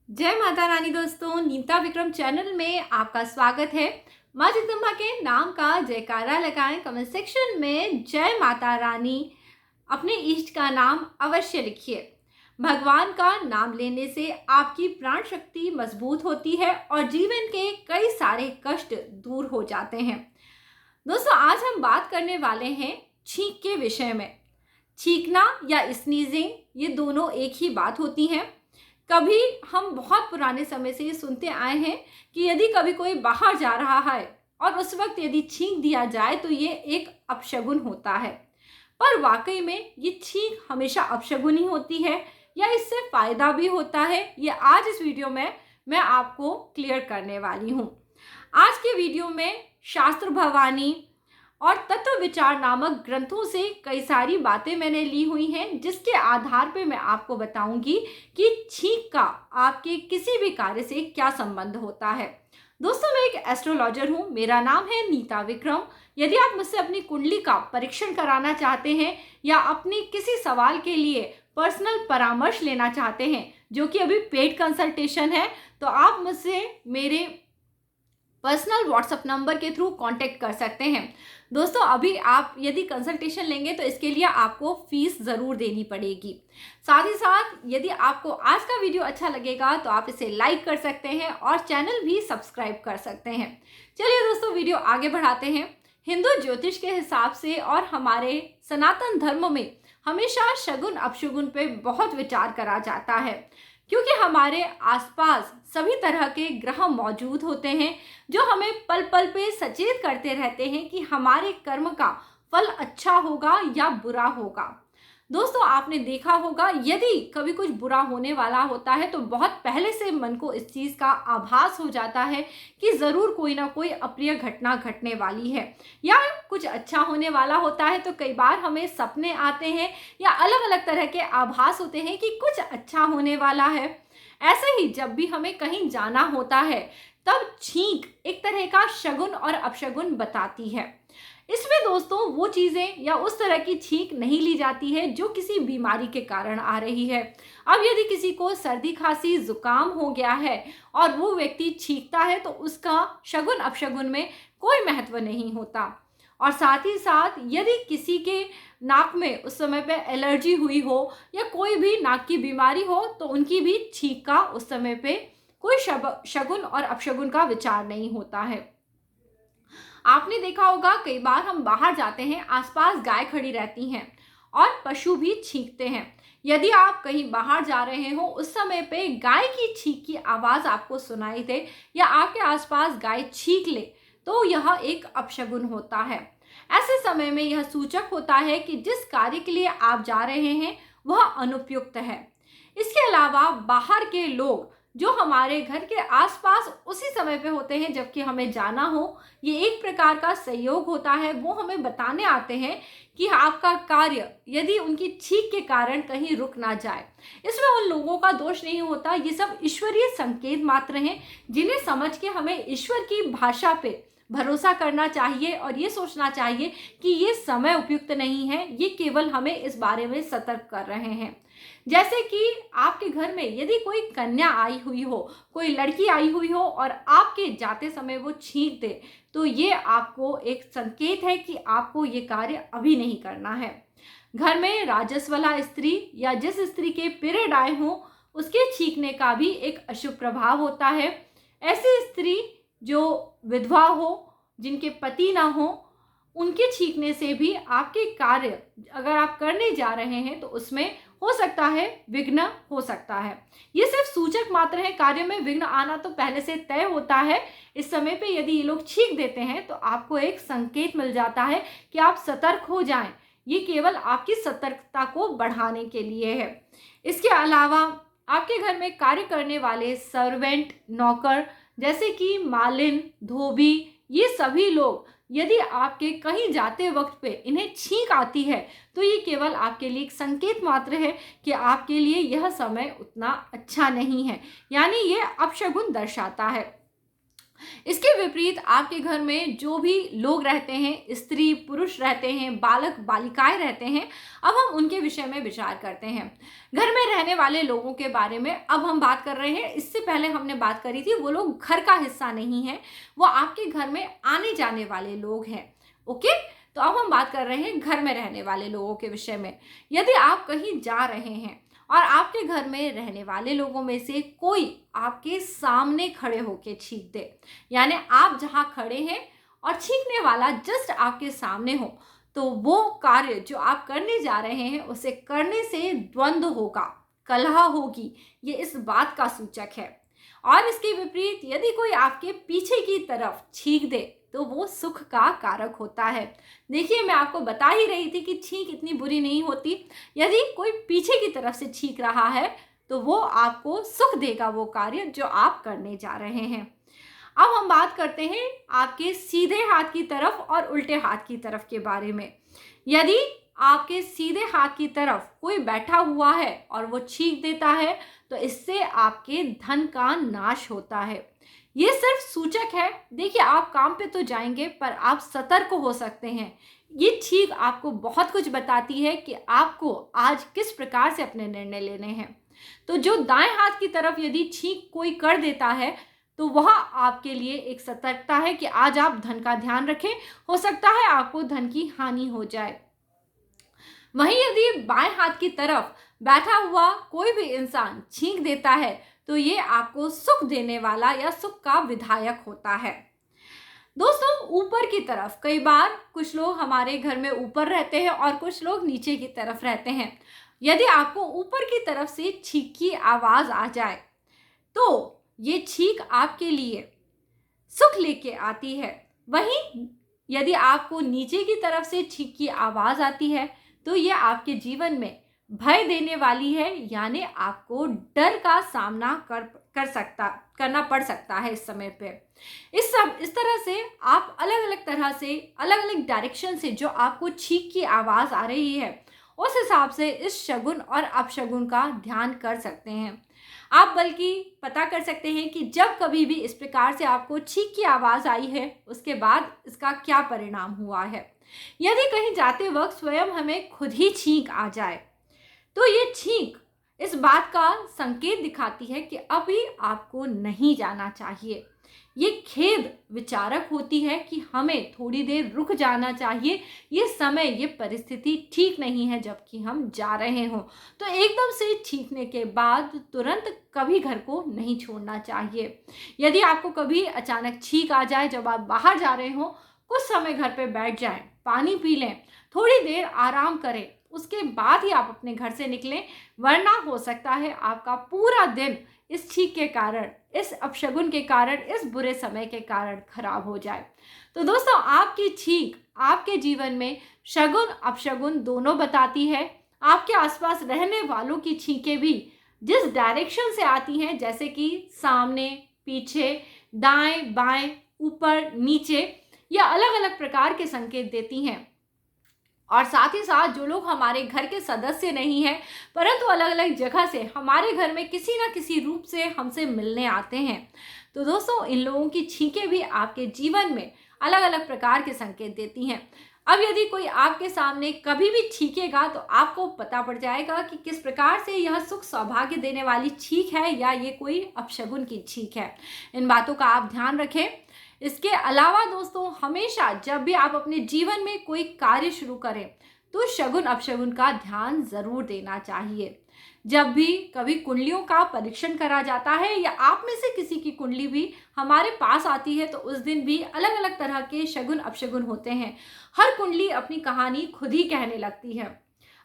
जय माता रानी दोस्तों, नीता विक्रम चैनल में आपका स्वागत है। माँ जगदम्बा के नाम का जयकारा लगाएं। कमेंट सेक्शन में जय माता रानी अपने इष्ट का नाम अवश्य लिखिए। भगवान का नाम लेने से आपकी प्राण शक्ति मजबूत होती है और जीवन के कई सारे कष्ट दूर हो जाते हैं। दोस्तों, आज हम बात करने वाले हैं छींक के विषय में। छींकना या स्नीजिंग, ये दोनों एक ही बात होती हैं। कभी हम बहुत पुराने समय से ये सुनते आए हैं कि यदि कभी कोई बाहर जा रहा है और उस वक्त यदि छींक दिया जाए तो ये एक अपशगुन होता है। पर वाकई में ये छींक हमेशा अपशगुन ही होती है या इससे फायदा भी होता है, ये आज इस वीडियो में मैं आपको क्लियर करने वाली हूँ। आज के वीडियो में शास्त्र भवानी और तत्व विचार नामक ग्रंथों से कई सारी बातें मैंने ली हुई हैं, जिसके आधार पे मैं आपको बताऊंगी कि छींक का आपके किसी भी कार्य से क्या संबंध होता है। दोस्तों, मैं एक एस्ट्रोलॉजर हूं, मेरा नाम है नीता विक्रम। यदि आप मुझसे अपनी कुंडली का परीक्षण कराना चाहते हैं या अपनी किसी सवाल के लिए पर्सनल परामर्श लेना चाहते हैं, जो कि अभी पेड कंसल्टेशन है, तो आप मुझसे मेरे पर्सनल व्हाट्सएप नंबर के थ्रू कांटेक्ट कर सकते हैं। दोस्तों, अभी आप यदि कंसल्टेशन लेंगे तो इसके लिए आपको फीस ज़रूर देनी पड़ेगी। साथ ही साथ यदि आपको आज का वीडियो अच्छा लगेगा तो आप इसे लाइक कर सकते हैं और चैनल भी सब्सक्राइब कर सकते हैं। चलिए दोस्तों, वीडियो आगे बढ़ाते हैं। हिंदू ज्योतिष के हिसाब से और हमारे सनातन धर्म में हमेशा शगुन अपशगुन पे बहुत विचार करा जाता है, क्योंकि हमारे आसपास सभी तरह के ग्रह मौजूद होते हैं जो हमें पल पल पे सचेत करते रहते हैं कि हमारे कर्म का फल अच्छा होगा या बुरा होगा। दोस्तों, आपने देखा होगा यदि कभी कुछ बुरा होने वाला होता है तो बहुत पहले से मन को इस चीज़ का आभास हो जाता है कि ज़रूर कोई ना कोई अप्रिय घटना घटने वाली है, या कुछ अच्छा होने वाला होता है तो कई बार हमें सपने आते हैं या अलग अलग तरह के आभास होते हैं कि कुछ अच्छा होने वाला है। ऐसे ही जब भी हमें कहीं जाना होता है तब छींक एक तरह का शगुन और अपशगुन बताती है। इसमें दोस्तों वो चीज़ें या उस तरह की छींक नहीं ली जाती है जो किसी बीमारी के कारण आ रही है। अब यदि किसी को सर्दी खांसी जुकाम हो गया है और वो व्यक्ति छींकता है तो उसका शगुन अपशगुन में कोई महत्व नहीं होता। और साथ ही साथ यदि किसी के नाक में उस समय पे एलर्जी हुई हो या कोई भी नाक की बीमारी हो तो उनकी भी छींक का उस समय पे कोई शगुन और अपशगुन का विचार नहीं होता है। आपने देखा होगा कई बार हम बाहर जाते हैं, आसपास गाय खड़ी रहती हैं और पशु भी छींकते हैं। यदि आप कहीं बाहर जा रहे हो उस समय पे गाय की छींक की आवाज़ आपको सुनाई दे या आपके आसपास गाय छींक ले तो यह एक अपशगुन होता है। ऐसे समय में यह सूचक होता है कि जिस कार्य के लिए आप जा रहे हैं वह अनुपयुक्त है। इसके अलावा बाहर के लोग जो हमारे घर के आसपास उसी समय पे होते हैं जबकि हमें जाना हो, ये एक प्रकार का सहयोग होता है। वो हमें बताने आते हैं कि आपका कार्य यदि उनकी छींक के कारण कहीं रुक ना जाए। इसमें उन लोगों का दोष नहीं होता, ये सब ईश्वरीय संकेत मात्र हैं जिन्हें समझ के हमें ईश्वर की भाषा पे भरोसा करना चाहिए और ये सोचना चाहिए कि ये समय उपयुक्त नहीं है, ये केवल हमें इस बारे में सतर्क कर रहे हैं। जैसे कि आपके घर में यदि कोई कन्या आई हुई हो, कोई लड़की आई हुई हो और आपके जाते समय वो छींक दे तो ये आपको एक संकेत है कि आपको ये कार्य अभी नहीं करना है। घर में राजस्वला स्त्री या जिस स्त्री के पीरियड आए हों उसके छींकने का भी एक अशुभ प्रभाव होता है। ऐसी स्त्री जो विधवा हो, जिनके पति ना हो, उनके छींकने से भी आपके कार्य अगर आप करने जा रहे हैं तो उसमें हो सकता है विघ्न हो सकता है। ये सिर्फ सूचक मात्र है, कार्य में विघ्न आना तो पहले से तय होता है। इस समय पे यदि ये लोग छींक देते हैं तो आपको एक संकेत मिल जाता है कि आप सतर्क हो जाएं। ये केवल आपकी सतर्कता को बढ़ाने के लिए है। इसके अलावा आपके घर में कार्य करने वाले सर्वेंट, नौकर जैसे कि मालिन, धोबी, ये सभी लोग यदि आपके कहीं जाते वक्त पे इन्हें छींक आती है तो ये केवल आपके लिए एक संकेत मात्र है कि आपके लिए यह समय उतना अच्छा नहीं है, यानी ये अपशगुन दर्शाता है। इसके विपरीत आपके घर में जो भी लोग रहते हैं, स्त्री पुरुष रहते हैं, बालक बालिकाएं रहते हैं, अब हम उनके विषय में विचार करते हैं। घर में रहने वाले लोगों के बारे में अब हम बात कर रहे हैं। इससे पहले हमने बात करी थी वो लोग घर का हिस्सा नहीं है, वो आपके घर में आने जाने वाले लोग हैं। ओके, तो अब हम बात कर रहे हैं घर में रहने वाले लोगों के विषय में। यदि आप कहीं जा रहे हैं और आपके घर में रहने वाले लोगों में से कोई आपके सामने खड़े होके छींक दे, यानी आप जहां खड़े हैं और छींकने वाला जस्ट आपके सामने हो, तो वो कार्य जो आप करने जा रहे हैं उसे करने से द्वंद्व होगा, कलह होगी, ये इस बात का सूचक है। और इसके विपरीत यदि कोई आपके पीछे की तरफ छींक दे तो वो सुख का कारक होता है। देखिए, मैं आपको बता ही रही थी कि छींक इतनी बुरी नहीं होती। यदि कोई पीछे की तरफ से छींक रहा है तो वो आपको सुख देगा, वो कार्य जो आप करने जा रहे हैं। अब हम बात करते हैं आपके सीधे हाथ की तरफ और उल्टे हाथ की तरफ के बारे में। यदि आपके सीधे हाथ की तरफ कोई बैठा हुआ है और वो छींक देता है तो इससे आपके धन का नाश होता है। ये सिर्फ सूचक है। देखिए, आप काम पे तो जाएंगे पर आप सतर्क हो सकते हैं। ये छींक आपको बहुत कुछ बताती है कि आपको आज किस प्रकार से अपने निर्णय लेने हैं। तो जो दाएं हाथ की तरफ यदि छींक कोई कर देता है तो वह आपके लिए एक सतर्कता है कि आज आप धन का ध्यान रखें, हो सकता है आपको धन की हानि हो जाए। वहीं यदि बाएं हाथ की तरफ बैठा हुआ कोई भी इंसान छींक देता है तो ये आपको सुख देने वाला या सुख का विधायक होता है। दोस्तों, ऊपर की तरफ कई बार कुछ लोग हमारे घर में ऊपर रहते हैं और कुछ लोग नीचे की तरफ रहते हैं। यदि आपको ऊपर की तरफ से छींक की आवाज आ जाए तो ये छींक आपके लिए सुख लेके आती है। वहीं यदि आपको नीचे की तरफ से छींक की आवाज आती है तो ये आपके जीवन में भय देने वाली है, यानी आपको डर का सामना करना पड़ सकता है इस समय पे। इस तरह से आप अलग अलग तरह से अलग अलग डायरेक्शन से जो आपको छींक की आवाज आ रही है उस हिसाब से इस शगुन और अपशगुन का ध्यान कर सकते हैं। आप बल्कि पता कर सकते हैं कि जब कभी भी इस प्रकार से आपको छींक की आवाज आई है उसके बाद इसका क्या परिणाम हुआ है। यदि कहीं जाते वक्त स्वयं हमें खुद ही छींक आ जाए तो ये छींक इस बात का संकेत दिखाती है कि अभी आपको नहीं जाना चाहिए। ये खेद विचारक होती है कि हमें थोड़ी देर रुक जाना चाहिए, ये समय ये परिस्थिति ठीक नहीं है जबकि हम जा रहे हों। तो एकदम से छींकने के बाद तुरंत कभी घर को नहीं छोड़ना चाहिए। यदि आपको कभी अचानक छींक आ जाए जब आप बाहर जा रहे हो, कुछ समय घर पे बैठ जाएं, पानी पी लें, थोड़ी देर आराम करें, उसके बाद ही आप अपने घर से निकलें, वरना हो सकता है आपका पूरा दिन इस छींक के कारण, इस अपशगुन के कारण, इस बुरे समय के कारण खराब हो जाए। तो दोस्तों, आपकी छींक आपके जीवन में शगुन अपशगुन दोनों बताती है। आपके आसपास रहने वालों की छींकें भी जिस डायरेक्शन से आती हैं, जैसे कि सामने, पीछे, दाएं बाएं, ऊपर नीचे, या अलग अलग प्रकार के संकेत देती हैं। और साथ ही साथ जो लोग हमारे घर के सदस्य नहीं हैं परंतु अलग अलग जगह से हमारे घर में किसी ना किसी रूप से हमसे मिलने आते हैं, तो दोस्तों इन लोगों की छींकें भी आपके जीवन में अलग अलग प्रकार के संकेत देती हैं। अब यदि कोई आपके सामने कभी भी छींकेगा तो आपको पता पड़ जाएगा कि किस प्रकार से यह सुख सौभाग्य देने वाली छींक है या ये कोई अपशगुन की छींक है। इन बातों का आप ध्यान रखें। इसके अलावा दोस्तों, हमेशा जब भी आप अपने जीवन में कोई कार्य शुरू करें तो शगुन अपशगुन का ध्यान जरूर देना चाहिए। जब भी कभी कुंडलियों का परीक्षण करा जाता है या आप में से किसी की कुंडली भी हमारे पास आती है तो उस दिन भी अलग अलग तरह के शगुन अपशगुन होते हैं। हर कुंडली अपनी कहानी खुद ही कहने लगती है।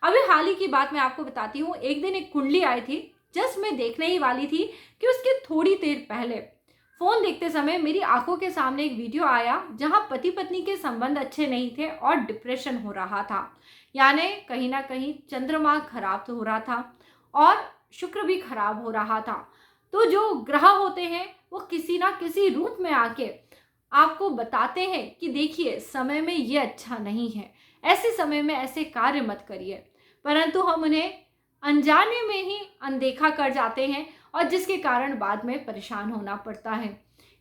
अभी हाल ही की बात मैं आपको बताती हूँ। एक दिन एक कुंडली आई थी, जस्ट मैं देखने ही वाली थी कि उसके थोड़ी देर पहले फोन देखते समय मेरी आंखों के सामने एक वीडियो आया जहां पति पत्नी के संबंध अच्छे नहीं थे और डिप्रेशन हो रहा था, यानी कहीं ना कहीं चंद्रमा खराब तो हो रहा था और शुक्र भी खराब हो रहा था। तो जो ग्रह होते हैं वो किसी ना किसी रूप में आके आपको बताते हैं कि देखिए समय में ये अच्छा नहीं है, ऐसे समय में ऐसे कार्य मत करिए, परंतु हम उन्हें अनजाने में ही अनदेखा कर जाते हैं और जिसके कारण बाद में परेशान होना पड़ता है।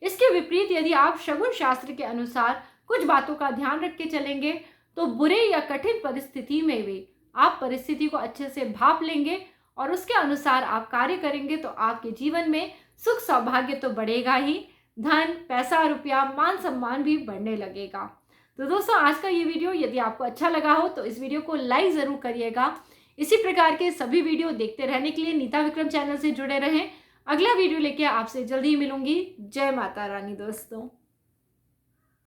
इसके विपरीत यदि आप शगुन शास्त्र के अनुसार कुछ बातों का ध्यान रख के चलेंगे तो बुरे या कठिन परिस्थिति में भी आप परिस्थिति को अच्छे से भाप लेंगे और उसके अनुसार आप कार्य करेंगे तो आपके जीवन में सुख सौभाग्य तो बढ़ेगा ही, धन पैसा रुपया मान सम्मान भी बढ़ने लगेगा। तो दोस्तों, आज का ये वीडियो यदि आपको अच्छा लगा हो तो इस वीडियो को लाइक ज़रूर करिएगा। इसी प्रकार के सभी वीडियो देखते रहने के लिए नीता विक्रम चैनल से जुड़े रहें। अगला वीडियो लेके आपसे जल्दी ही मिलूंगी। जय माता रानी दोस्तों।